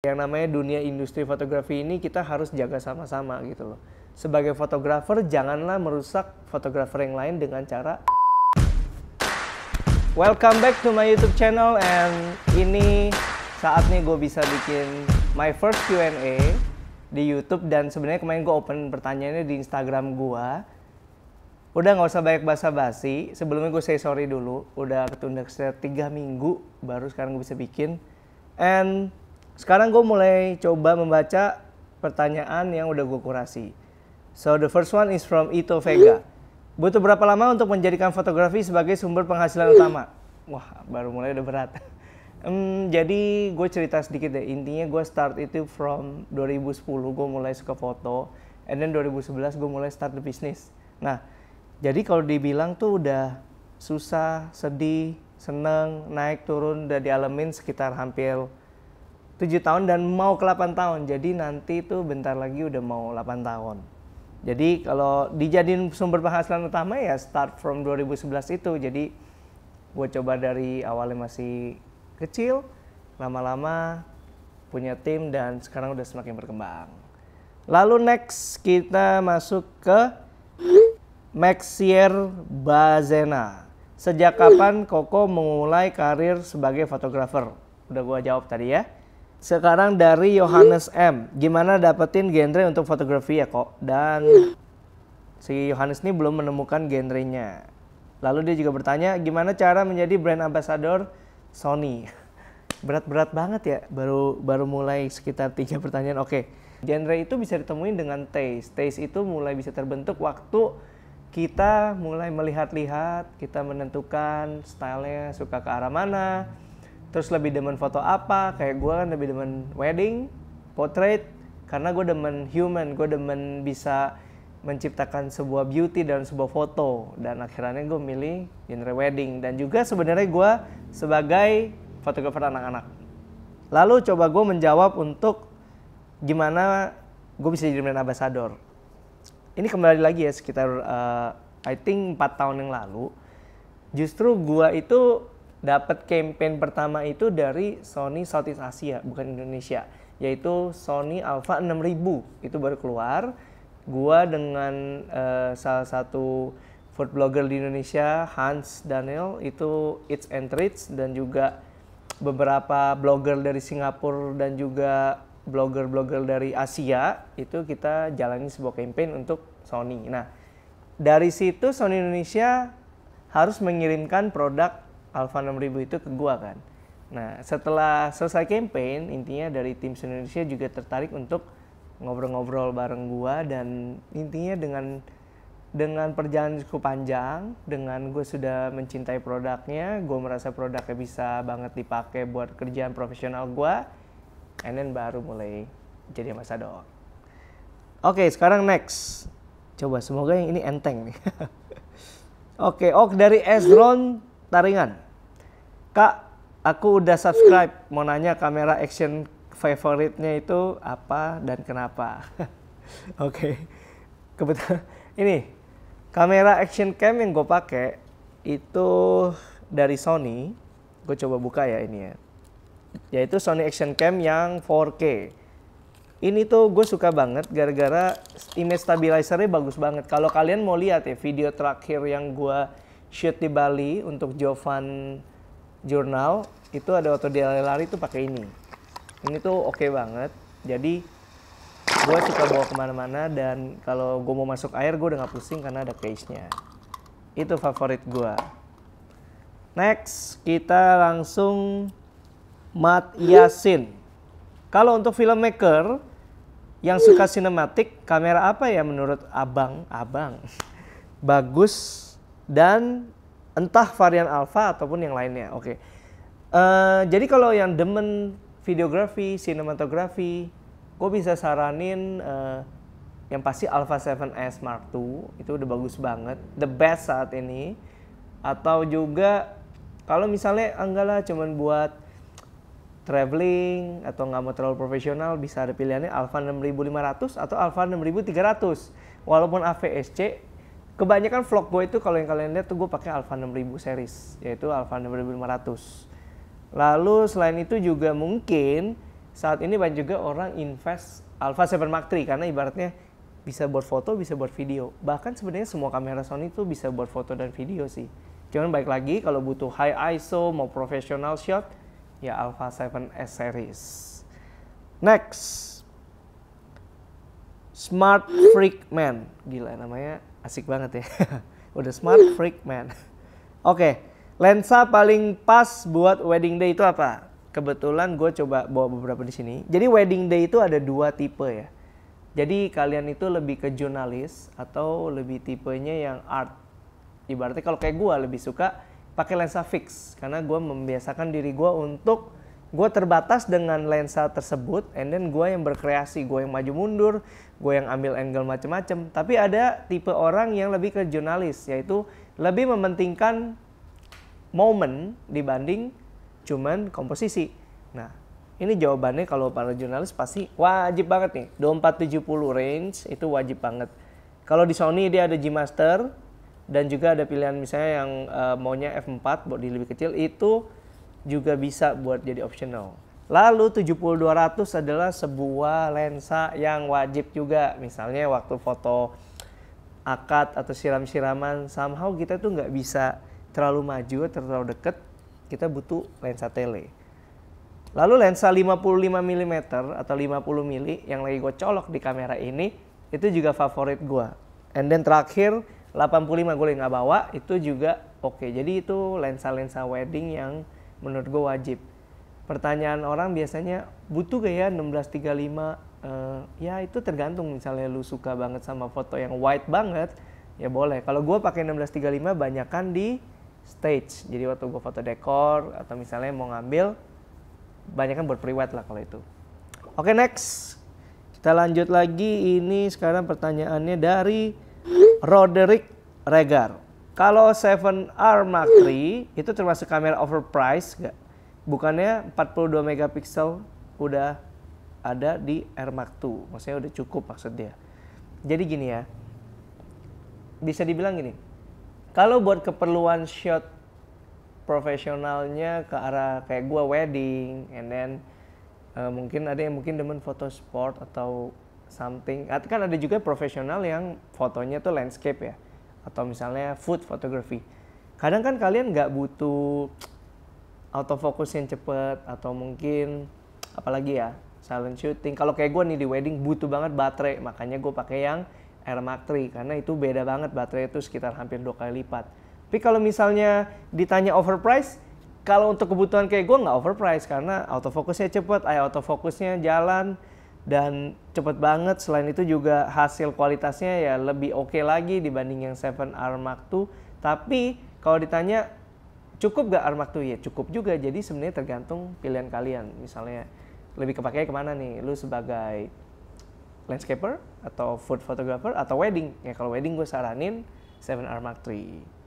Yang namanya dunia industri fotografi ini kita harus jaga sama-sama gitu loh. Sebagai fotografer janganlah merusak fotografer yang lain dengan cara. Welcome back to my YouTube channel, and ini saatnya gue bisa bikin my first Q&A di YouTube. Dan sebenarnya kemarin gue open pertanyaannya di Instagram gue. Udah nggak usah banyak basa-basi. Sebelumnya gue say sorry dulu, udah ketunda sekitar 3 minggu baru sekarang gue bisa bikin. And sekarang gue mulai coba membaca pertanyaan yang udah gue kurasi. So the first one is from Ito Vega. Butuh berapa lama untuk menjadikan fotografi sebagai sumber penghasilan utama? Wah, baru mulai udah berat. Jadi gue cerita sedikit deh. Intinya gue start itu from 2010 gue mulai suka foto. And then 2011 gue mulai start the business. Nah, jadi kalau dibilang tuh udah susah, sedih, seneng, naik turun udah dialamin sekitar hampir 7 tahun dan mau ke 8 tahun. Jadi nanti tuh bentar lagi udah mau 8 tahun. Jadi kalau dijadiin sumber penghasilan utama ya start from 2011 itu. Jadi gue coba dari awalnya masih kecil, lama-lama punya tim dan sekarang udah semakin berkembang. Lalu next kita masuk ke Maxier Bazena. Sejak kapan Koko memulai karir sebagai fotografer? Udah gue jawab tadi ya. Sekarang dari Yohanes M. Gimana dapetin genre untuk fotografi ya kok? Dan si Yohanes ini belum menemukan genrenya. Lalu dia juga bertanya, gimana cara menjadi brand ambassador Sony? Berat-berat banget ya, baru mulai sekitar 3 pertanyaan. Oke, genre itu bisa ditemuin dengan taste. Taste itu mulai bisa terbentuk waktu kita mulai melihat-lihat, kita menentukan stylenya suka ke arah mana. Terus lebih demen foto apa, kayak gue kan lebih demen wedding, portrait, karena gue demen human, gue demen bisa menciptakan sebuah beauty dalam sebuah foto. Dan akhirnya gue milih genre wedding, dan juga sebenarnya gue sebagai fotografer anak-anak. Lalu coba gue menjawab untuk gimana gue bisa jadi brand ambassador. Ini kembali lagi ya sekitar I think 4 tahun yang lalu, justru gue itu dapat campaign pertama itu dari Sony Southeast Asia, bukan Indonesia, yaitu Sony Alpha 6000. Itu baru keluar. Gua dengan salah satu food blogger di Indonesia, Hans Daniel, itu Eats and Treats, dan juga beberapa blogger dari Singapura dan juga blogger-blogger dari Asia, itu kita jalani sebuah campaign untuk Sony. Nah, dari situ Sony Indonesia harus mengirimkan produk Alpha 6000 itu ke gua kan. Nah, setelah selesai campaign, intinya dari tim Indonesia juga tertarik untuk ngobrol-ngobrol bareng gua, dan intinya dengan perjalanan cukup panjang, dengan gue sudah mencintai produknya, gue merasa produknya bisa banget dipakai buat kerjaan profesional gua, and then baru mulai jadi ambassador. Oke, sekarang next. Coba semoga yang ini enteng nih. Oke, dari Ezron Taringan. Kak, aku udah subscribe. Mau nanya kamera action favoritnya itu apa dan kenapa? Oke. Kebetulan ini kamera action cam yang gue pakai itu dari Sony. Gue coba buka ya ini ya. Yaitu Sony Action Cam yang 4K. Ini tuh gue suka banget gara-gara image stabilizernya bagus banget. Kalau kalian mau lihat ya video terakhir yang gue shoot di Bali untuk Jovan Journal, itu ada waktu dia lari tuh pakai ini. Ini tuh oke banget. Jadi gue suka bawa kemana-mana, dan kalau gue mau masuk air gue udah gak pusing karena ada case-nya. Itu favorit gue. Next kita langsung Mat Yasin. Kalau untuk filmmaker yang suka sinematik, kamera apa ya menurut abang bagus, dan entah varian alpha ataupun yang lainnya. Oke. Jadi kalau yang demen videografi, sinematografi, gue bisa saranin yang pasti Alpha 7S Mark II, itu udah bagus banget, the best saat ini. Atau juga kalau misalnya enggak lah cuman buat traveling atau nggak mau terlalu profesional, bisa ada pilihannya Alpha 6500 atau Alpha 6300. Walaupun AVSC, kebanyakan vlog gue itu kalau yang kalian lihat tuh gue pakai Alpha 6000 series, yaitu Alpha 6500. Lalu selain itu juga mungkin saat ini banyak juga orang invest Alpha 7 Mark III karena ibaratnya bisa buat foto, bisa buat video. Bahkan sebenarnya semua kamera Sony itu bisa buat foto dan video sih. Cuman baik lagi kalau butuh high ISO mau professional shot, ya Alpha 7S series. Next, Smart Freak Man. Gila namanya asik banget ya. Udah Smart Freak Man. Oke, lensa paling pas buat wedding day itu apa? Kebetulan gue coba bawa beberapa di sini. Jadi wedding day itu ada 2 tipe ya. Jadi kalian itu lebih ke jurnalis atau lebih tipenya yang art. Ibaratnya kalau kayak gue lebih suka pakai lensa fix. Karena gue membiasakan diri gue untuk gue terbatas dengan lensa tersebut. And then gue yang berkreasi, gue yang maju mundur, gue yang ambil angle macem-macem. Tapi ada tipe orang yang lebih ke jurnalis. Yaitu lebih mementingkan momen dibanding cuman komposisi. Nah, ini jawabannya kalau para jurnalis pasti wajib banget nih. 2470 range itu wajib banget. Kalau di Sony dia ada G Master dan juga ada pilihan misalnya yang maunya f4 buat di lebih kecil itu juga bisa buat jadi optional. Lalu 70-200 adalah sebuah lensa yang wajib juga. Misalnya waktu foto akad atau siram-siraman, somehow kita tuh nggak bisa terlalu maju atau terlalu deket. Kita butuh lensa tele. Lalu lensa 55 mm atau 50 mm yang lagi gue colok di kamera ini, itu juga favorit gue. And then terakhir 85 gue lagi nggak bawa, itu juga oke. Jadi itu lensa-lensa wedding yang menurut gue wajib. Pertanyaan orang biasanya, butuh gak ya 1635? Ya itu tergantung, misalnya lu suka banget sama foto yang wide banget, ya boleh. Kalau gue pakai 1635 banyakan di stage. Jadi waktu gue foto dekor atau misalnya mau ngambil, banyak kan buat pre-wed lah kalau itu. Oke, next. Kita lanjut lagi. Ini sekarang pertanyaannya dari Roderick Regar. Kalau 7R Mark III itu termasuk kamera overpriced gak? Bukannya 42 megapiksel udah ada di R Mark II. Maksudnya udah cukup maksud dia. Jadi gini ya. Bisa dibilang gini. Kalau buat keperluan shot profesionalnya ke arah kayak gua wedding, and then mungkin ada yang mungkin demen foto sport atau something. Kan ada juga profesional yang fotonya tuh landscape ya, atau misalnya food photography. Kadang kan kalian nggak butuh autofocus yang cepet atau mungkin apalagi ya silent shooting. Kalau kayak gua nih di wedding butuh banget baterai, makanya gua pakai yang R Mark III karena itu beda banget, baterai itu sekitar hampir 2 kali lipat. Tapi kalau misalnya ditanya overprice, kalau untuk kebutuhan kayak gue nggak overprice karena autofocusnya cepet, autofocusnya jalan dan cepet banget. Selain itu juga hasil kualitasnya ya lebih oke lagi dibanding yang 7R Mark II. Tapi kalau ditanya cukup gak R Mark II? Ya cukup juga. Jadi sebenarnya tergantung pilihan kalian. Misalnya lebih kepake kemana nih? Lu sebagai landscaper atau food photographer atau wedding? Ya kalau wedding gue saranin 7R Mark III.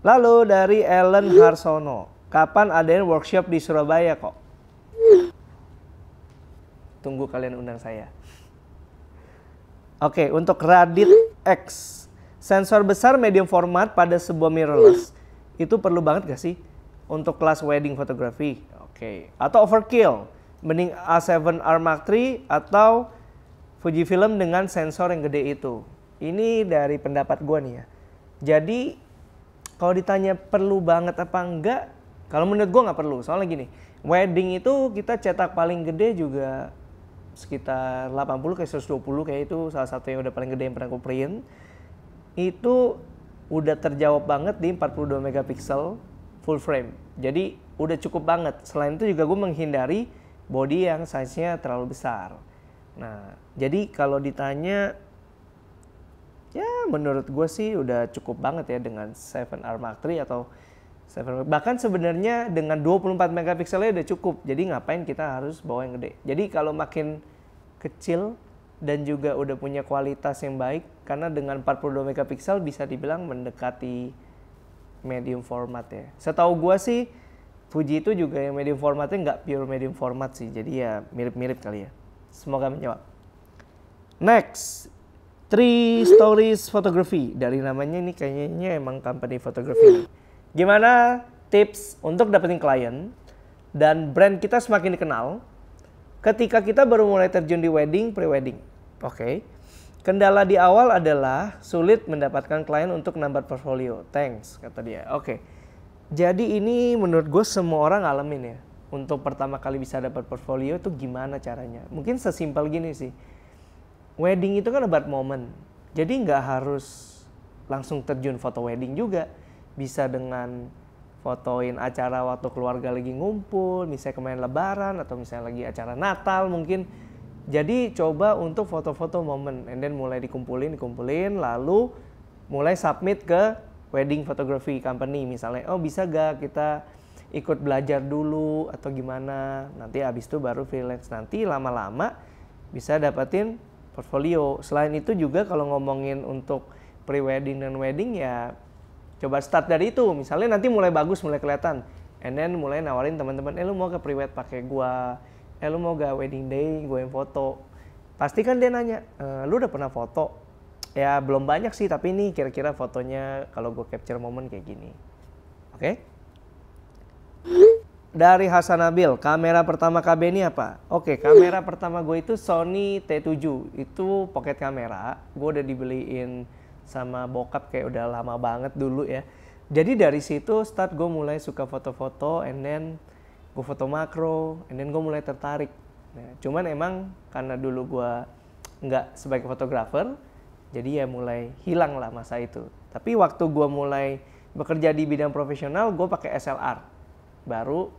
Lalu dari Ellen Harsono, kapan adain workshop di Surabaya kok? Tunggu kalian undang saya. Oke, untuk Radit X, sensor besar medium format pada sebuah mirrorless, itu perlu banget gak sih untuk kelas wedding fotografi? Oke, atau overkill, mending A7R Mark III atau Fujifilm dengan sensor yang gede itu? Ini dari pendapat gue nih ya. Jadi kalau ditanya perlu banget apa enggak, kalau menurut gue nggak perlu. Soalnya gini, wedding itu kita cetak paling gede juga sekitar 80 kayak 120 kayak itu salah satu yang udah paling gede yang pernah gue print. Itu udah terjawab banget di 42 megapiksel full frame. Jadi udah cukup banget. Selain itu juga gue menghindari body yang size-nya terlalu besar. Nah, jadi kalau ditanya, ya menurut gue sih udah cukup banget ya dengan 7R Mark III atau 7. Bahkan sebenarnya dengan 24 megapikselnya udah cukup. Jadi ngapain kita harus bawa yang gede. Jadi kalau makin kecil dan juga udah punya kualitas yang baik, karena dengan 42 megapiksel bisa dibilang mendekati medium format ya. Setahu gue sih Fuji itu juga yang medium formatnya nggak pure medium format sih. Jadi ya mirip-mirip kali ya. Semoga menjawab. Next. 3 Stories Photography. Dari namanya ini kayaknya emang company fotografi. Gimana tips untuk dapetin klien dan brand kita semakin dikenal ketika kita baru mulai terjun di wedding, pre-wedding. Oke. Kendala di awal adalah sulit mendapatkan klien untuk nambah portfolio. Thanks, kata dia. Oke. Jadi ini menurut gue semua orang ngalamin ya. Untuk pertama kali bisa dapat portfolio itu gimana caranya? Mungkin sesimpel gini sih. Wedding itu kan about moment. Jadi nggak harus langsung terjun foto wedding juga. Bisa dengan fotoin acara waktu keluarga lagi ngumpul, misalnya kemarin lebaran atau misalnya lagi acara Natal mungkin. Jadi coba untuk foto-foto momen, and then mulai dikumpulin, lalu mulai submit ke wedding photography company misalnya. Oh bisa gak kita ikut belajar dulu atau gimana? Nanti abis itu baru freelance. Nanti lama-lama bisa dapetin portfolio. Selain itu juga kalau ngomongin untuk pre-wedding dan wedding ya coba start dari itu. Misalnya nanti mulai bagus, mulai kelihatan. And then mulai nawarin teman-teman, lu mau ke pre-wed pakai gua? Lu mau gak wedding day gue yang foto? Pasti kan dia nanya, lu udah pernah foto? Ya belum banyak sih, tapi ini kira-kira fotonya kalau gue capture momen kayak gini. Oke? Dari Hasan Nabil, kamera pertama KB ini apa? Oke, kamera pertama gue itu Sony T7. Itu pocket kamera. Gue udah dibeliin sama bokap kayak udah lama banget dulu ya. Jadi dari situ start gue mulai suka foto-foto, and then gue foto makro, and then gue mulai tertarik. Nah, cuman emang karena dulu gue nggak sebagai fotografer, jadi ya mulai hilang lah masa itu. Tapi waktu gue mulai bekerja di bidang profesional, gue pakai SLR. Baru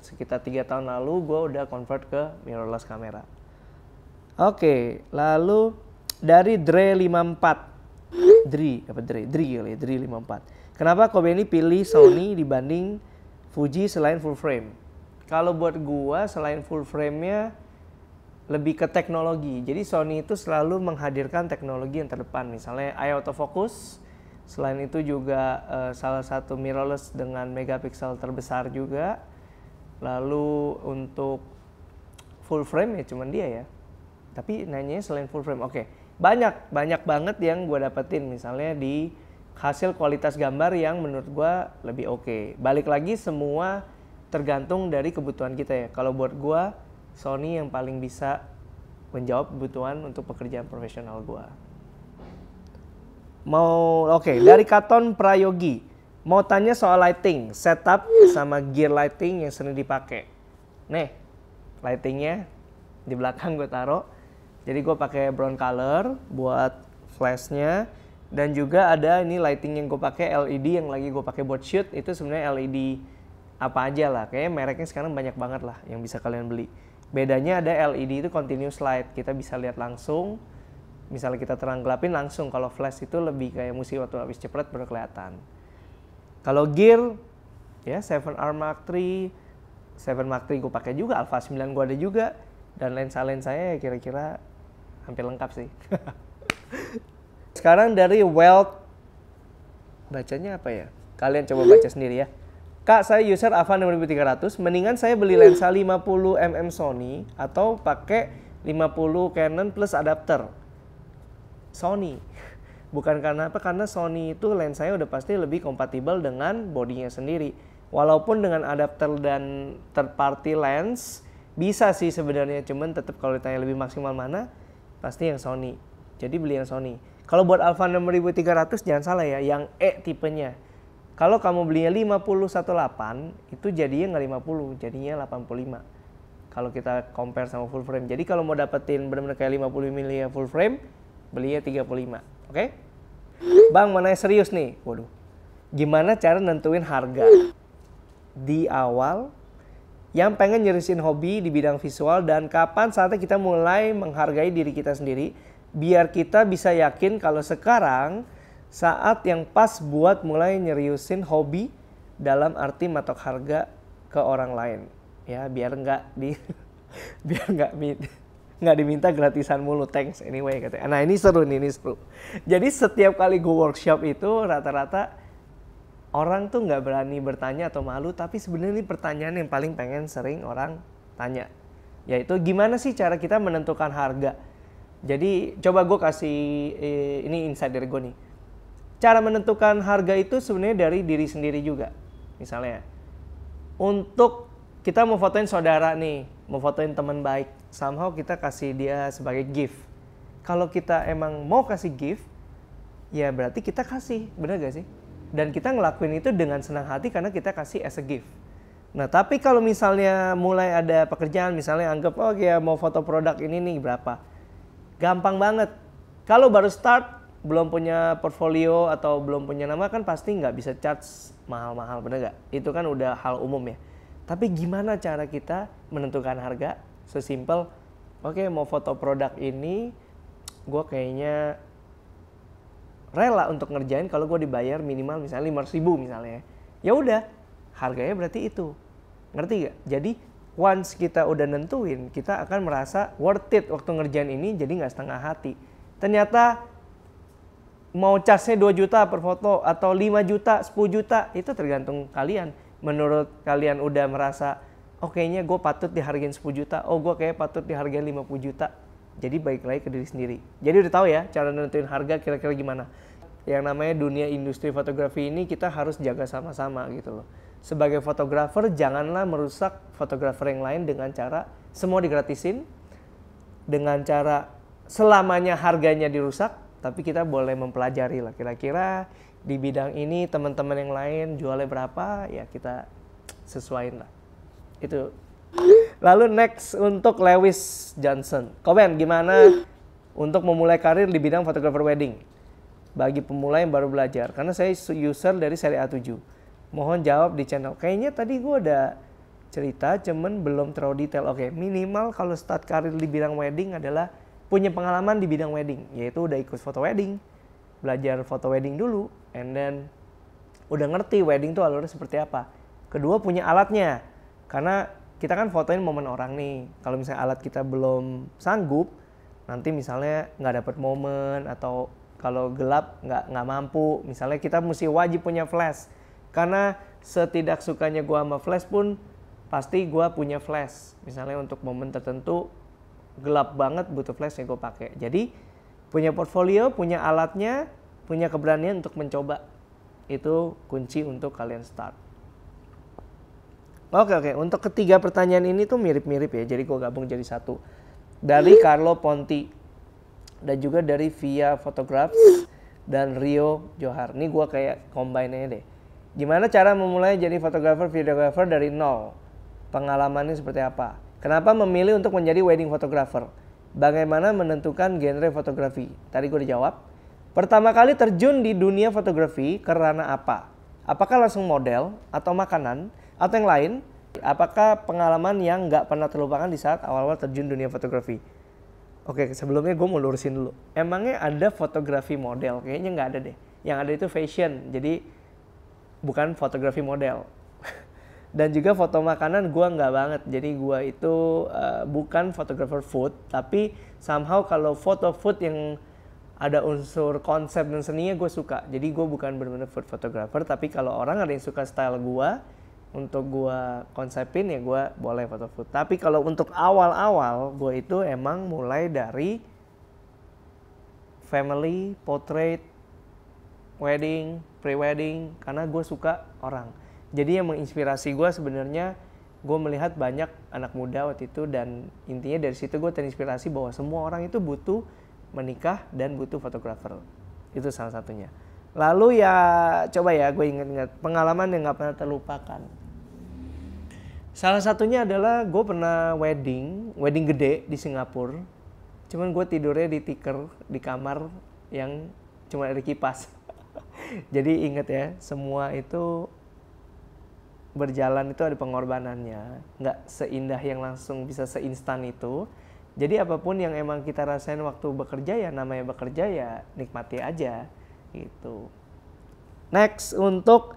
sekitar 3 tahun lalu gue udah convert ke mirrorless kamera. Oke, lalu dari Dre 54. Dre 54. Kenapa Kobe ini pilih Sony dibanding Fuji selain full frame? Kalau buat gua selain full frame-nya lebih ke teknologi. Jadi Sony itu selalu menghadirkan teknologi yang terdepan. Misalnya eye autofocus. Selain itu juga salah satu mirrorless dengan megapiksel terbesar juga. Lalu untuk full frame ya cuman dia ya. Tapi nanyanya selain full frame. Oke. Banyak banget yang gua dapetin. Misalnya di hasil kualitas gambar yang menurut gua lebih oke. Balik lagi semua tergantung dari kebutuhan kita ya. Kalau buat gua, Sony yang paling bisa menjawab kebutuhan untuk pekerjaan profesional gua. Dari Katon Prayogi, mau tanya soal lighting, setup sama gear lighting yang sering dipakai. Nih, lightingnya di belakang gue taruh. Jadi gue pakai brown color buat flashnya, dan juga ada ini lighting yang gue pakai LED yang lagi gue pakai buat shoot. Itu sebenarnya LED apa aja lah, kayaknya mereknya sekarang banyak banget lah yang bisa kalian beli. Bedanya ada LED itu continuous light, kita bisa lihat langsung. Misalnya kita terang gelapin langsung, kalau flash itu lebih kayak mesti waktu habis cepet baru kelihatan. Kalau gear ya 7R Mark III, 7 Mark III gue pakai juga, Alpha 9 gue ada juga, dan lensa-lensanya ya kira-kira hampir lengkap sih. Sekarang dari Weld, bacanya apa ya? Kalian coba baca sendiri ya. Kak, saya user Ava 6300, mendingan saya beli lensa 50mm Sony atau pakai 50 Canon plus adapter Sony. Bukan karena apa, karena Sony itu lensanya udah pasti lebih kompatibel dengan bodinya sendiri. Walaupun dengan adapter dan third party lens bisa sih sebenarnya, cuman tetap kalau ditanya lebih maksimal mana, pasti yang Sony. Jadi beli yang Sony. Kalau buat Alpha 6300 jangan salah ya, yang E tipenya. Kalau kamu belinya 50-18 itu jadinya nggak 50, jadinya 85. Kalau kita compare sama full frame. Jadi kalau mau dapetin benar-benar kayak 50 mm full frame, belinya 35. Oke? Bang, mana serius nih? Waduh. Gimana cara nentuin harga? Di awal, yang pengen nyerisin hobi di bidang visual, dan kapan saatnya kita mulai menghargai diri kita sendiri, biar kita bisa yakin kalau sekarang saat yang pas buat mulai nyeriusin hobi dalam arti matok harga ke orang lain. Ya, biar nggak diminta gratisan mulu, thanks anyway katanya. Nah, ini seru nih, ini seru. Jadi setiap kali gue workshop itu rata-rata orang tuh nggak berani bertanya atau malu, tapi sebenarnya ini pertanyaan yang paling pengen sering orang tanya. Yaitu gimana sih cara kita menentukan harga? Jadi coba gue kasih ini insight dari gue nih. Cara menentukan harga itu sebenarnya dari diri sendiri juga. Misalnya, untuk kita mau fotoin saudara nih, mau fotoin teman baik, somehow kita kasih dia sebagai gift. Kalau kita emang mau kasih gift, ya berarti kita kasih, bener gak sih? Dan kita ngelakuin itu dengan senang hati karena kita kasih as a gift. Nah, tapi kalau misalnya mulai ada pekerjaan, misalnya anggap, oh ya mau foto produk ini nih berapa? Gampang banget. Kalau baru start, belum punya portfolio atau belum punya nama kan pasti nggak bisa charge mahal-mahal, bener nggak? Itu kan udah hal umum ya. Tapi gimana cara kita menentukan harga? Sesimpel, oke mau foto produk ini, gue kayaknya rela untuk ngerjain kalau gue dibayar minimal misalnya 500.000 misalnya. Ya udah, harganya berarti itu. Ngerti gak? Jadi once kita udah nentuin, kita akan merasa worth it waktu ngerjain ini, jadi nggak setengah hati. Ternyata mau charge-nya 2 juta per foto atau 5 juta, 10 juta, itu tergantung kalian. Menurut kalian udah merasa, oh kayaknya gue patut dihargain 10 juta, oh gue kayak patut dihargain 50 juta. Jadi baik lagi ke diri sendiri. Jadi udah tahu ya cara nentuin harga kira-kira gimana. Yang namanya dunia industri fotografi ini kita harus jaga sama-sama gitu loh. Sebagai fotografer janganlah merusak fotografer yang lain dengan cara semua digratisin, dengan cara selamanya harganya dirusak, tapi kita boleh mempelajari lah kira-kira di bidang ini teman-teman yang lain jualnya berapa, ya kita sesuaiin lah. Itu. Lalu next untuk Lewis Johnson. Komen gimana untuk memulai karir di bidang fotografer wedding bagi pemula yang baru belajar, karena saya user dari seri A7. Mohon jawab di channel. Kayaknya tadi gue ada cerita, cuman belum terlalu detail. Oke, minimal kalau start karir di bidang wedding adalah punya pengalaman di bidang wedding, yaitu udah ikut foto wedding, belajar foto wedding dulu, and then udah ngerti wedding tuh alurnya seperti apa. Kedua, punya alatnya, karena kita kan fotoin momen orang nih. Kalau misalnya alat kita belum sanggup, nanti misalnya nggak dapet momen, atau kalau gelap nggak mampu. Misalnya kita mesti wajib punya flash. Karena setidak sukanya gue sama flash pun, pasti gue punya flash. Misalnya untuk momen tertentu, gelap banget butuh flash yang gue pakai. Jadi punya portfolio, punya alatnya, punya keberanian untuk mencoba. Itu kunci untuk kalian start. Oke. Untuk ketiga pertanyaan ini tuh mirip-mirip ya. Jadi gue gabung jadi satu. Dari Carlo Ponti. Dan juga dari Via Photographs dan Rio Johar. Ini gue kayak combine-nya deh. Gimana cara memulai jadi fotografer, videografer dari nol? Pengalamannya seperti apa? Kenapa memilih untuk menjadi wedding photographer? Bagaimana menentukan genre fotografi? Tadi gue dijawab. Pertama kali terjun di dunia fotografi karena apa? Apakah langsung model atau makanan atau yang lain? Apakah pengalaman yang nggak pernah terlupakan di saat awal-awal terjun dunia fotografi? Oke, sebelumnya gue mau lurusin dulu. Emangnya ada fotografi model? Kayaknya nggak ada deh. Yang ada itu fashion. Jadi bukan fotografi model. Dan juga foto makanan gue nggak banget. Jadi gue itu bukan fotografer food, tapi somehow kalau foto food yang ada unsur konsep dan seninya gue suka. Jadi gue bukan benar-benar food photographer, tapi kalau orang ada yang suka style gue, untuk gue konsepin ya gue boleh foto food. Tapi kalau untuk awal-awal gue itu emang mulai dari family, portrait, wedding, pre-wedding, karena gue suka orang. Jadi yang menginspirasi gue sebenarnya, gue melihat banyak anak muda waktu itu, dan intinya dari situ gue terinspirasi bahwa semua orang itu butuh menikah dan butuh fotografer. Itu salah satunya. Lalu ya coba ya gue ingat-ingat pengalaman yang gak pernah terlupakan. Salah satunya adalah gue pernah wedding gede di Singapura. Cuman gue tidurnya di tikar di kamar yang cuma ada kipas. Jadi ingat ya, semua itu berjalan itu ada pengorbanannya. Nggak seindah yang langsung bisa seinstan itu. Jadi apapun yang emang kita rasain waktu bekerja, ya namanya bekerja ya nikmati aja gitu. Next untuk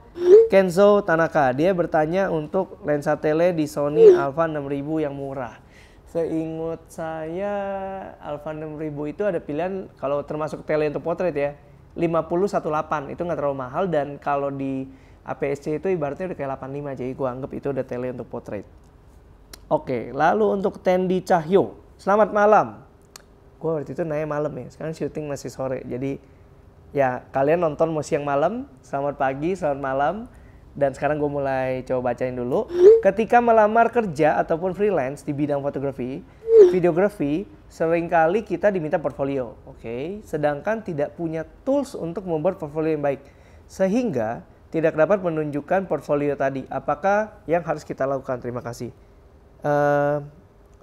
Kenzo Tanaka. Dia bertanya untuk lensa tele di Sony Alpha 6000 yang murah. Seingat saya Alpha 6000 itu ada pilihan, kalau termasuk tele untuk potret ya, 50-18 itu nggak terlalu mahal, dan kalau di APS-C itu ibaratnya udah kayak 85, jadi gue anggap itu udah tele untuk portrait. Oke, lalu untuk Tendi Cahyo, selamat malam. Gue waktu itu nanya malam ya, sekarang syuting masih sore, jadi ya kalian nonton mau siang malam, selamat pagi, selamat malam. Dan sekarang gue mulai coba bacain dulu. Ketika melamar kerja ataupun freelance di bidang fotografi, videografi, seringkali kita diminta portfolio. Oke. Sedangkan tidak punya tools untuk membuat portfolio yang baik. Sehingga tidak dapat menunjukkan portfolio tadi. Apakah yang harus kita lakukan? Terima kasih.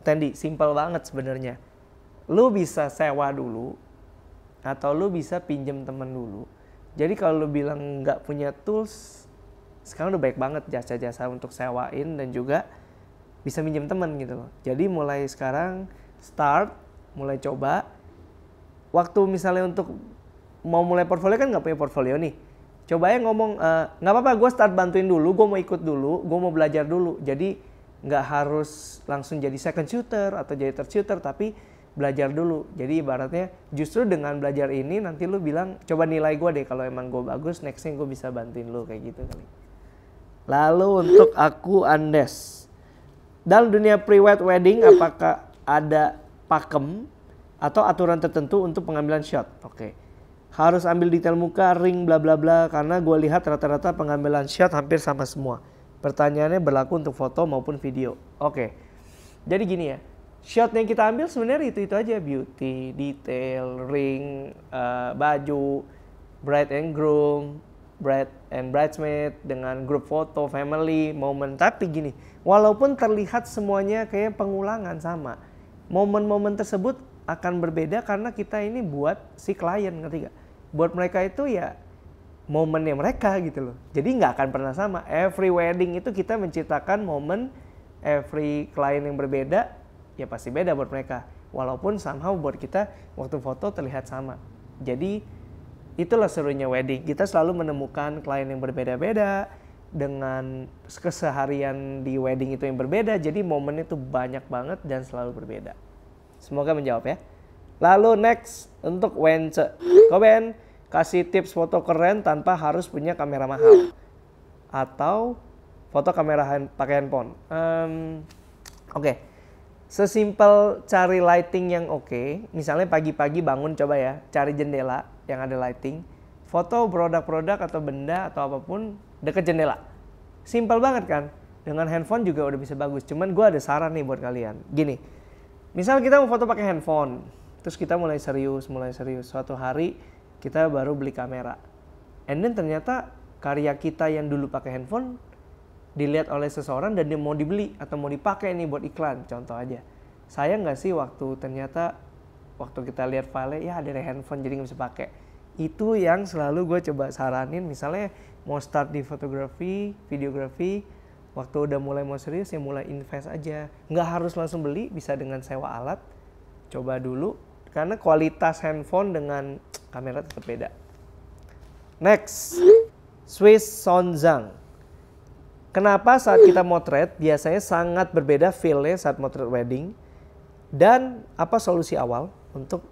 Tendi, simple banget sebenarnya. Lu bisa sewa dulu atau lu bisa pinjem temen dulu. Jadi kalau lu bilang nggak punya tools, sekarang udah baik banget jasa-jasa untuk sewain dan juga bisa minjem temen gitu loh. Jadi mulai sekarang mulai coba. Waktu misalnya untuk mau mulai portfolio kan nggak punya portfolio nih. Coba ya ngomong, nggak apa-apa gue start bantuin dulu, gue mau ikut dulu, gue mau belajar dulu. Jadi nggak harus langsung jadi second shooter atau jadi third shooter, tapi belajar dulu. Jadi ibaratnya justru dengan belajar ini nanti lu bilang, coba nilai gue deh, kalau emang gue bagus, nextnya gue bisa bantuin lu kayak gitu kali. Lalu untuk aku Andes, dalam dunia pre-wed wedding apakah ada pakem atau aturan tertentu untuk pengambilan shot? Oke. Harus ambil detail muka, ring, bla bla bla, karena gue lihat rata-rata pengambilan shot hampir sama semua. Pertanyaannya berlaku untuk foto maupun video. Oke. Jadi gini ya, shot yang kita ambil sebenarnya itu aja, beauty, detail, ring, baju, bride and groom, bride and bridesmaid dengan grup foto, family, momen. Tapi gini, walaupun terlihat semuanya kayak pengulangan sama, momen-momen tersebut akan berbeda karena kita ini buat si klien, ngerti gak? Buat mereka itu ya momennya mereka gitu loh. Jadi nggak akan pernah sama. Every wedding itu kita menciptakan momen, every klien yang berbeda, ya pasti beda buat mereka. Walaupun somehow buat kita waktu foto terlihat sama. Jadi itulah serunya wedding. Kita selalu menemukan klien yang berbeda-beda dengan keseharian di wedding itu yang berbeda. Jadi momen itu banyak banget dan selalu berbeda. Semoga menjawab ya. Lalu next untuk Wence. Koben, kasih tips foto keren tanpa harus punya kamera mahal. Atau foto kamera pakai handphone. Oke. Sesimpel cari lighting yang oke. Misalnya pagi-pagi bangun coba ya, cari jendela yang ada lighting. Foto produk-produk atau benda atau apapun deket jendela. Simpel banget kan? Dengan handphone juga udah bisa bagus. Cuman gue ada saran nih buat kalian. Gini, misal kita mau foto pakai handphone, terus kita mulai serius. Suatu hari kita baru beli kamera. And then ternyata karya kita yang dulu pakai handphone dilihat oleh seseorang dan dia mau dibeli atau mau dipakai nih buat iklan, contoh aja. Sayang nggak sih waktu kita lihat file ya ada handphone jadi nggak bisa pakai. Itu yang selalu gue coba saranin, misalnya mau start di fotografi, videografi, waktu udah mulai mau serius ya mulai invest aja. Nggak harus langsung beli, bisa dengan sewa alat. Coba dulu, karena kualitas handphone dengan kamera tetap beda. Next, Swiss Sonzang. Kenapa saat kita motret biasanya sangat berbeda feel-nya saat motret wedding? Dan apa solusi awal untuk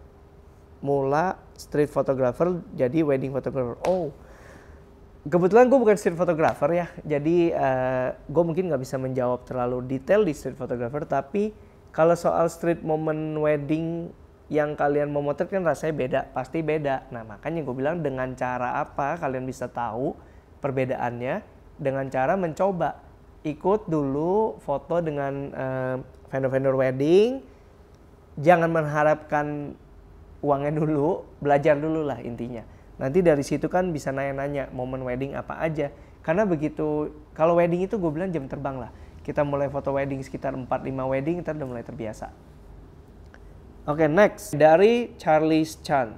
mula street photographer jadi wedding photographer? Oh, kebetulan gue bukan street photographer ya, jadi gue mungkin nggak bisa menjawab terlalu detail di street photographer. Tapi kalau soal street moment wedding yang kalian mau motret kan rasanya beda, pasti beda. Nah makanya gue bilang dengan cara apa kalian bisa tahu perbedaannya? Dengan cara mencoba ikut dulu foto dengan vendor-vendor wedding. Jangan mengharapkan uangnya dulu, belajar dulu lah intinya. Nanti dari situ kan bisa nanya-nanya momen wedding apa aja. Karena begitu, kalau wedding itu gue bilang jam terbang lah. Kita mulai foto wedding sekitar 4-5 wedding, kita udah mulai terbiasa. Oke, next. Dari Charles Chan.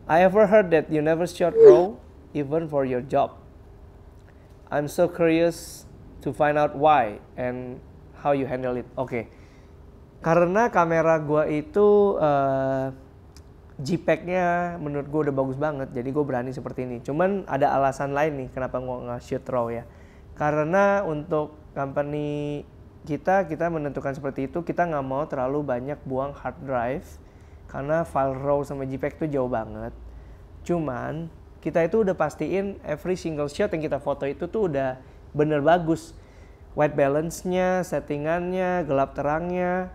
I ever heard that you never shot RAW even for your job. I'm so curious to find out why and how you handle it. Oke. Karena kamera gua itu JPEG-nya menurut gue udah bagus banget, jadi gue berani seperti ini. Cuman ada alasan lain nih kenapa gue nge-shoot RAW ya. Karena untuk company kita menentukan seperti itu, kita nggak mau terlalu banyak buang hard drive karena file RAW sama JPEG itu jauh banget. Cuman kita itu udah pastiin every single shot yang kita foto itu tuh udah bener bagus. White balance-nya, settingannya, gelap terangnya,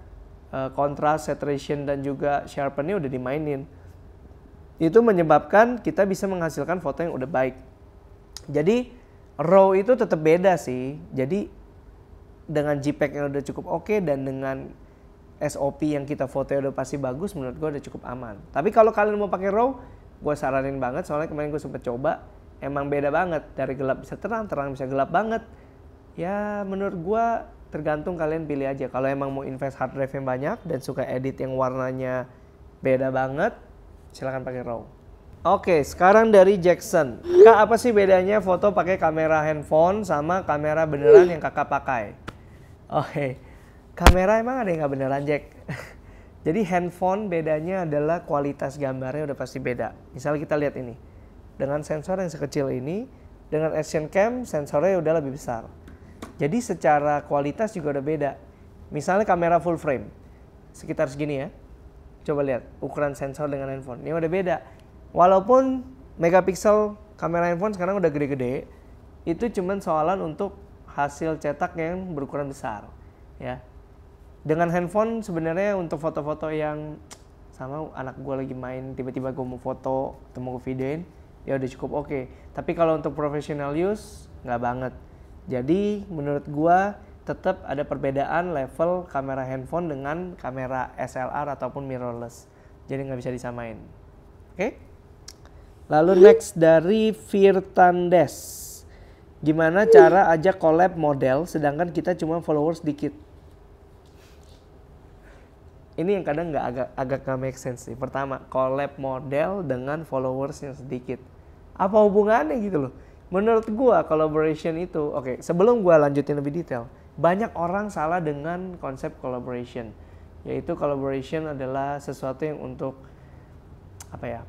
kontras, saturation, dan juga sharpen-nya udah dimainin. Itu menyebabkan kita bisa menghasilkan foto yang udah baik. Jadi RAW itu tetap beda sih. Jadi dengan JPEG yang udah cukup oke dan dengan SOP yang kita foto udah pasti bagus, menurut gue udah cukup aman. Tapi kalau kalian mau pakai RAW, gue saranin banget, soalnya kemarin gue sempet coba, emang beda banget. Dari gelap bisa terang, terang bisa gelap banget. Ya menurut gue tergantung kalian pilih aja. Kalau emang mau invest hard drive yang banyak dan suka edit yang warnanya beda banget, silahkan pakai RAW. Oke, sekarang dari Jackson. Kak, apa sih bedanya foto pakai kamera handphone sama kamera beneran yang kakak pakai? Oke, kamera emang ada yang nggak beneran, Jack? Jadi handphone bedanya adalah kualitas gambarnya udah pasti beda. Misalnya kita lihat ini, dengan sensor yang sekecil ini, dengan action cam sensornya udah lebih besar. Jadi secara kualitas juga udah beda. Misalnya kamera full frame, sekitar segini ya. Coba lihat ukuran sensor dengan handphone, ini udah beda. Walaupun megapiksel kamera handphone sekarang udah gede-gede, itu cuman soalan untuk hasil cetak yang berukuran besar, ya. Dengan handphone sebenarnya untuk foto-foto yang sama anak gue lagi main, tiba-tiba gue mau foto atau mau videoin, ya udah cukup oke. Tapi kalau untuk professional use, nggak banget. Jadi menurut gue tetap ada perbedaan level kamera handphone dengan kamera SLR ataupun mirrorless. Jadi nggak bisa disamain. Oke? Lalu next dari Firtandes. Gimana cara ajak collab model sedangkan kita cuma followers dikit? Ini yang kadang agak nggak make sense sih. Pertama, collab model dengan followers yang sedikit. Apa hubungannya gitu loh? Menurut gua collaboration itu, oke, sebelum gua lanjutin lebih detail, banyak orang salah dengan konsep collaboration. Yaitu collaboration adalah sesuatu yang untuk apa ya?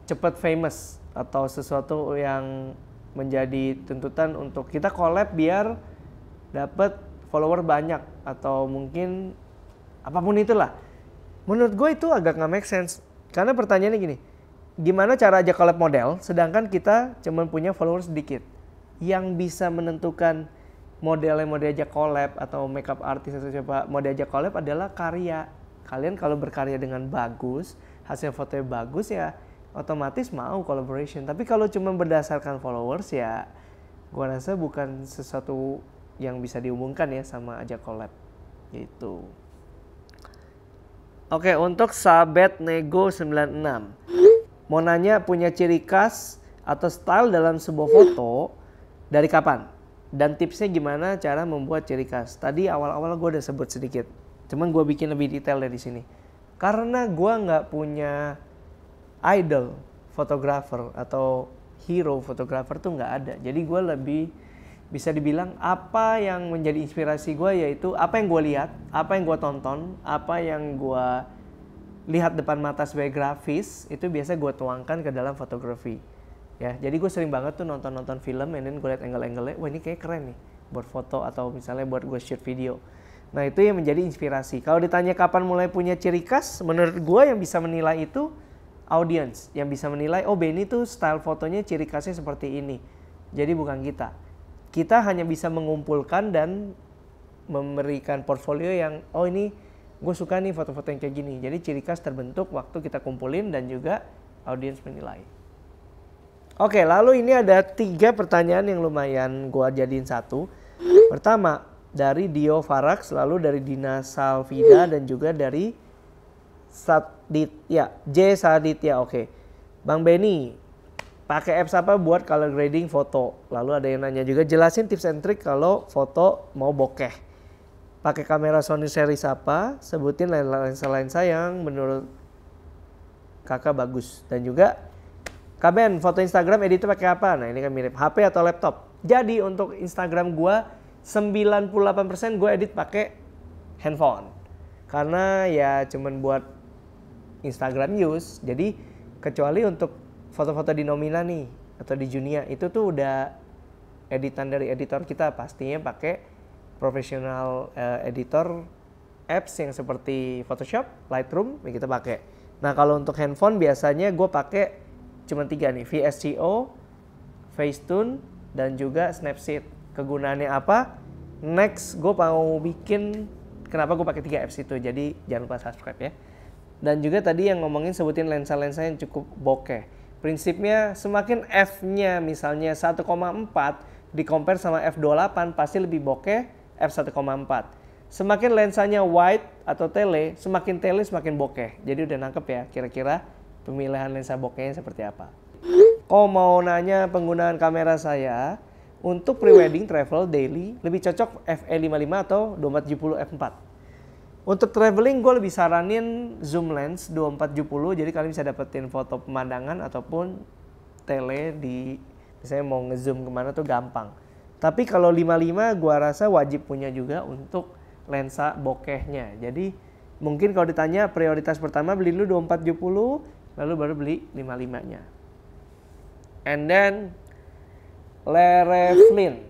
Cepat famous atau sesuatu yang menjadi tuntutan untuk kita collab biar dapat follower banyak atau mungkin apapun itulah. Menurut gue itu agak nggak make sense. Karena pertanyaannya gini, gimana cara aja collab model sedangkan kita cuma punya followers sedikit? Yang bisa menentukan model yang mau diajak collab atau makeup artist atau siapa mau diajak collab adalah karya. Kalian kalau berkarya dengan bagus, hasil fotonya bagus ya otomatis mau collaboration. Tapi kalau cuma berdasarkan followers ya gue rasa bukan sesuatu yang bisa dihubungkan ya sama ajak collab gitu. Oke, untuk Sabet Nego 96 mau nanya, punya ciri khas atau style dalam sebuah foto dari kapan? Dan tipsnya gimana cara membuat ciri khas? Tadi awal-awal gue udah sebut sedikit, cuman gue bikin lebih detail dari sini. Karena gue nggak punya idol fotografer atau hero fotografer tuh nggak ada. Jadi gue lebih bisa dibilang apa yang menjadi inspirasi gue yaitu apa yang gue lihat, apa yang gue tonton, apa yang gue lihat depan mata sebagai grafis, itu biasa gue tuangkan ke dalam fotografi. Ya, jadi gue sering banget tuh nonton film, and then gue lihat angle-angle-nya, wah ini kayak keren nih buat foto atau misalnya buat gue shoot video. Nah itu yang menjadi inspirasi. Kalau ditanya kapan mulai punya ciri khas, menurut gue yang bisa menilai itu audience, yang bisa menilai, oh Benny tuh style fotonya ciri khasnya seperti ini. Jadi bukan kita. Kita hanya bisa mengumpulkan dan memberikan portfolio yang, oh ini gue suka nih foto-foto yang kayak gini. Jadi ciri khas terbentuk waktu kita kumpulin dan juga audience menilai. Oke, lalu ini ada 3 pertanyaan yang lumayan gue jadiin satu. Pertama, dari Dio Farax, lalu dari Dina Salvida, dan juga dari J Saditya. Oke. Bang Benny, pakai apps apa buat color grading foto? Lalu ada yang nanya juga, jelasin tips and trick kalau foto mau bokeh. Pakai kamera Sony series apa? Sebutin lensa-lensa yang menurut kakak bagus. Dan juga, Kak Ben, foto Instagram editnya pakai apa? Nah ini kan mirip, HP atau laptop. Jadi untuk Instagram gua 98% gue edit pakai handphone. Karena ya cuman buat Instagram use, jadi kecuali untuk foto-foto di Nomina nih atau di Junia itu tuh udah editan dari editor kita, pastinya pakai profesional editor apps yang seperti Photoshop, Lightroom yang kita pakai. Nah kalau untuk handphone biasanya gue pakai cuma 3 nih, VSCO, Facetune, dan juga Snapseed. Kegunaannya apa? Next gue mau bikin kenapa gue pakai 3 apps itu, jadi jangan lupa subscribe ya. Dan juga tadi yang ngomongin sebutin lensa-lensa yang cukup bokeh. Prinsipnya semakin f-nya misalnya 1,4 di compare sama f28 pasti lebih bokeh f1,4. Semakin lensanya wide atau tele, semakin tele semakin bokeh. Jadi udah nangkep ya kira-kira pemilihan lensa bokehnya seperti apa. Kau mau nanya penggunaan kamera saya untuk pre-wedding, travel, daily lebih cocok f/e55 atau 2470 f4. Untuk traveling gue lebih saranin zoom lens 2470, jadi kalian bisa dapetin foto pemandangan ataupun tele di misalnya mau ngezoom kemana tuh gampang. Tapi kalau 55 gue rasa wajib punya juga untuk lensa bokehnya. Jadi mungkin kalau ditanya prioritas pertama beli dulu 2470 lalu baru beli 55-nya. And then Lereflin,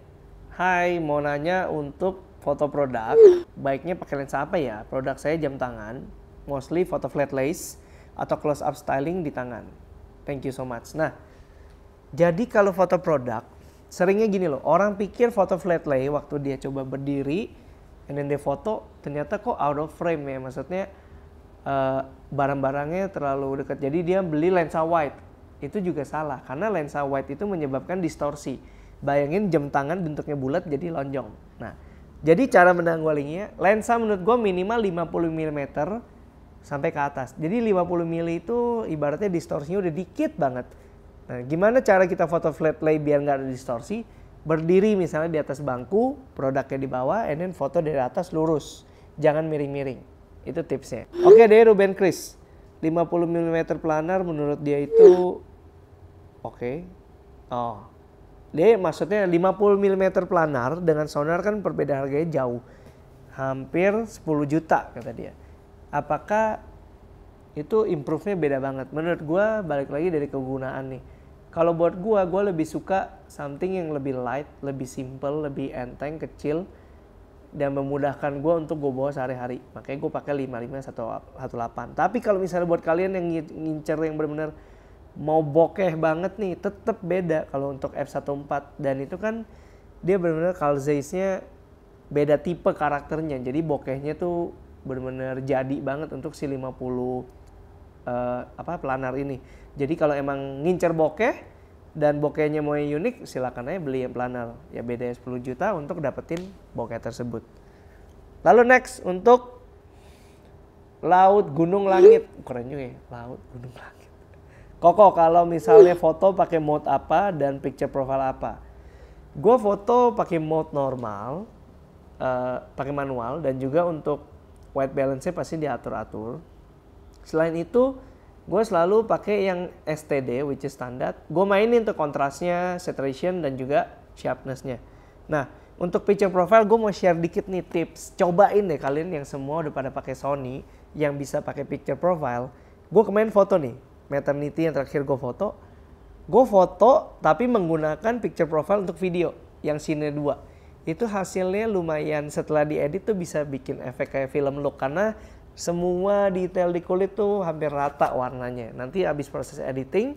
hai, mau nanya untuk foto produk, baiknya pakai lensa apa ya? Produk saya jam tangan, mostly foto flat lace atau close up styling di tangan. Thank you so much. Nah, jadi kalau foto produk, seringnya gini loh, orang pikir foto flat lay waktu dia coba berdiri, and then dia foto, ternyata kok out of frame ya, maksudnya barang-barangnya terlalu dekat. Jadi dia beli lensa wide, itu juga salah, karena lensa wide itu menyebabkan distorsi. Bayangin jam tangan bentuknya bulat jadi lonjong. Nah, jadi cara menanggulanginya, lensa menurut gue minimal 50 mm sampai ke atas. Jadi 50 mm itu ibaratnya distorsinya udah dikit banget. Nah, gimana cara kita foto flat lay biar nggak ada distorsi? Berdiri misalnya di atas bangku, produknya di bawah, and then foto dari atas lurus. Jangan miring-miring. Itu tipsnya. Oke deh, Ruben Chris. 50 mm planar menurut dia itu oke. Oh. Dia maksudnya 50 mm planar dengan sonar kan perbedaan harganya jauh. Hampir 10 juta kata dia. Apakah itu improve-nya beda banget? Menurut gua balik lagi dari kegunaan nih. Kalau buat gua lebih suka something yang lebih light, lebih simple, lebih enteng, kecil dan memudahkan gua untuk gua bawa sehari-hari. Makanya gua pakai 55-1.8. Tapi kalau misalnya buat kalian yang ngincer yang benar-benar mau bokeh banget nih, tetap beda kalau untuk f1.4, dan itu kan dia benar-benar Carl Zeiss-nya beda tipe karakternya. Jadi bokehnya tuh benar-benar jadi banget untuk si 50 planar ini. Jadi kalau emang ngincer bokeh dan bokehnya mau yang unik, silakan aja beli yang planar. Ya beda 10 juta untuk dapetin bokeh tersebut. Lalu next untuk laut, gunung, langit. Keren juga ya, laut, gunung, langit. Koko, kalau misalnya foto pakai mode apa dan picture profile apa? Gue foto pakai mode normal, pakai manual, dan juga untuk white balance-nya pasti diatur-atur. Selain itu, gue selalu pakai yang STD, which is standar. Gue mainin tuh kontrasnya, saturation, dan juga sharpness-nya. Nah, untuk picture profile gue mau share dikit nih tips. Cobain deh kalian yang semua udah pada pakai Sony, yang bisa pakai picture profile. Gue kemarin foto nih, maternity yang terakhir gue foto tapi menggunakan picture profile untuk video yang Cine 2. Itu hasilnya lumayan, setelah diedit tuh bisa bikin efek kayak film look, karena semua detail di kulit tuh hampir rata warnanya. Nanti abis proses editing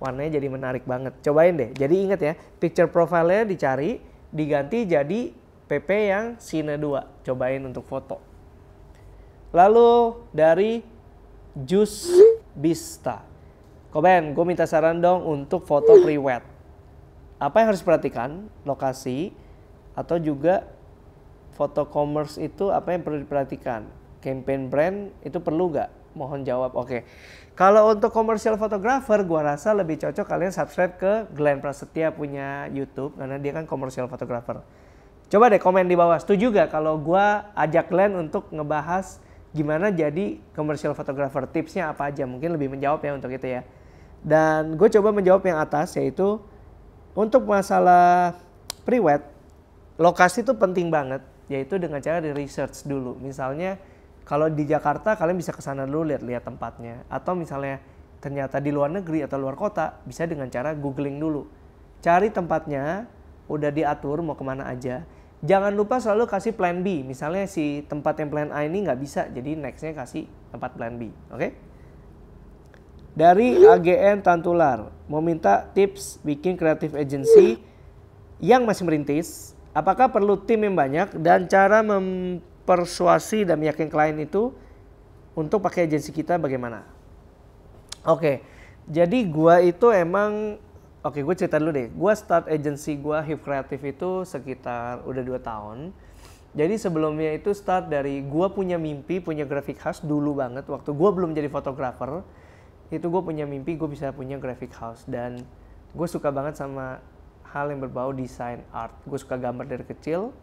warnanya jadi menarik banget. Cobain deh. Jadi ingat ya, picture profile-nya dicari, diganti jadi PP yang Cine 2. Cobain untuk foto. Lalu dari Jus Bista, Koben, gue minta saran dong untuk foto pre-wed. Apa yang harus diperhatikan? Lokasi atau juga foto commerce itu apa yang perlu diperhatikan? Campaign brand itu perlu gak? Mohon jawab. Oke. Kalau untuk commercial photographer, gue rasa lebih cocok kalian subscribe ke Glenn Prasetya punya YouTube, karena dia kan commercial photographer. Coba deh komen di bawah, setuju gak kalau gue ajak Glenn untuk ngebahas gimana jadi commercial photographer, tipsnya apa aja, mungkin lebih menjawab ya untuk itu ya. Dan gue coba menjawab yang atas, yaitu untuk masalah pre-wed, lokasi itu penting banget, yaitu dengan cara di research dulu. Misalnya kalau di Jakarta kalian bisa ke sana dulu lihat tempatnya, atau misalnya ternyata di luar negeri atau luar kota bisa dengan cara googling dulu. Cari tempatnya, udah diatur mau kemana aja. Jangan lupa selalu kasih plan B. Misalnya si tempat yang plan A ini nggak bisa, jadi nextnya kasih tempat plan B. Oke? Dari AGN Tantular, mau minta tips bikin creative agency yang masih merintis. Apakah perlu tim yang banyak dan cara mempersuasi dan meyakinkan klien itu untuk pakai agensi kita bagaimana? Oke, Jadi gua itu emang, oke gue cerita dulu deh. Gua start agency gua Hip Kreatif itu sekitar udah 2 tahun. Jadi sebelumnya itu start dari gua punya mimpi, punya graphic house dulu banget. Waktu gua belum jadi fotografer, itu gue punya mimpi gue bisa punya graphic house. Dan gue suka banget sama hal yang berbau desain art. Gue suka gambar dari kecil.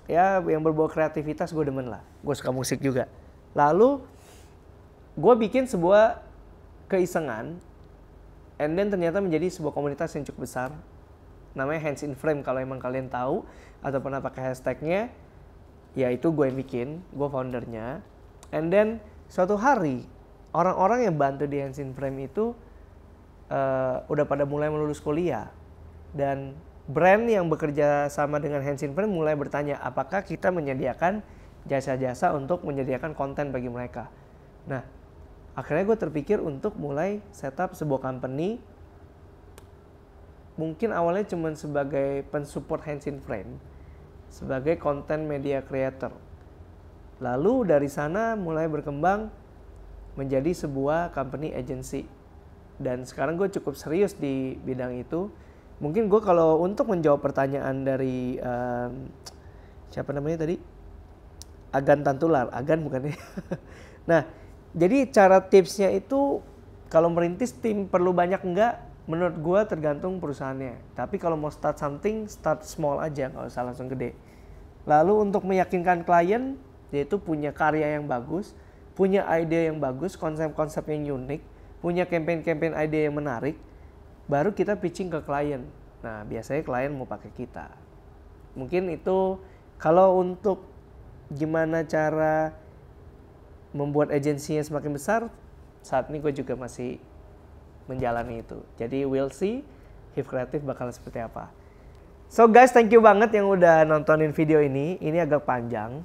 Ya yang berbau kreativitas gue demen lah. Gue suka musik juga. Lalu gue bikin sebuah keisengan, and then ternyata menjadi sebuah komunitas yang cukup besar. Namanya Hands in Frame, kalau emang kalian tahu atau pernah pakai hashtagnya, ya itu gue yang bikin, gue foundernya. And then suatu hari orang-orang yang bantu di Hands in Frame itu udah pada mulai lulus kuliah, dan brand yang bekerja sama dengan Hands in Frame mulai bertanya apakah kita menyediakan jasa-jasa untuk menyediakan konten bagi mereka. Nah, akhirnya gue terpikir untuk mulai setup sebuah company. Mungkin awalnya cuma sebagai pensupport Hands in Frame, sebagai content media creator. Lalu dari sana mulai berkembang menjadi sebuah company agency. Dan sekarang gue cukup serius di bidang itu. Mungkin gue kalau untuk menjawab pertanyaan dari siapa namanya tadi? Agan Tantular, Agan bukan ya? Nah, jadi cara tipsnya itu kalau merintis tim perlu banyak enggak? Menurut gue tergantung perusahaannya. Tapi kalau mau start something, start small aja, nggak usah langsung gede. Lalu untuk meyakinkan klien, yaitu punya karya yang bagus, punya ide yang bagus, konsep-konsep yang unik, punya campaign-campaign ide yang menarik, baru kita pitching ke klien. Nah, biasanya klien mau pakai kita. Mungkin itu kalau untuk gimana cara membuat agensinya semakin besar, saat ini gue juga masih menjalani itu. Jadi we'll see Hip Kreatif bakal seperti apa. So guys, thank you banget yang udah nontonin video ini. Ini agak panjang.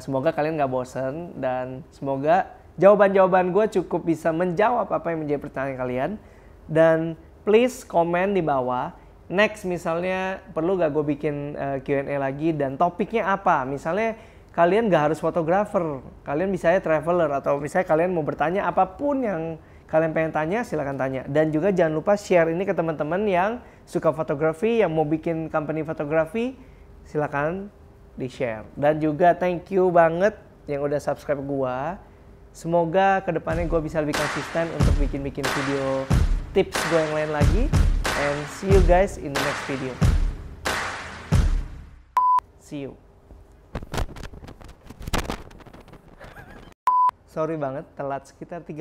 Semoga kalian gak bosen, dan semoga jawaban-jawaban gue cukup bisa menjawab apa yang menjadi pertanyaan kalian. Dan please komen di bawah. Next misalnya perlu gak gue bikin Q&A lagi, dan topiknya apa? Misalnya kalian gak harus fotografer, kalian bisa traveler, atau misalnya kalian mau bertanya apapun yang kalian pengen tanya, silakan tanya. Dan juga jangan lupa share ini ke teman-teman yang suka fotografi, yang mau bikin company fotografi, silakan di-share. Dan juga thank you banget yang udah subscribe gua. Semoga kedepannya gue bisa lebih konsisten untuk bikin-bikin video tips gue yang lain lagi. And see you guys in the next video. See you. Sorry banget, telat sekitar 3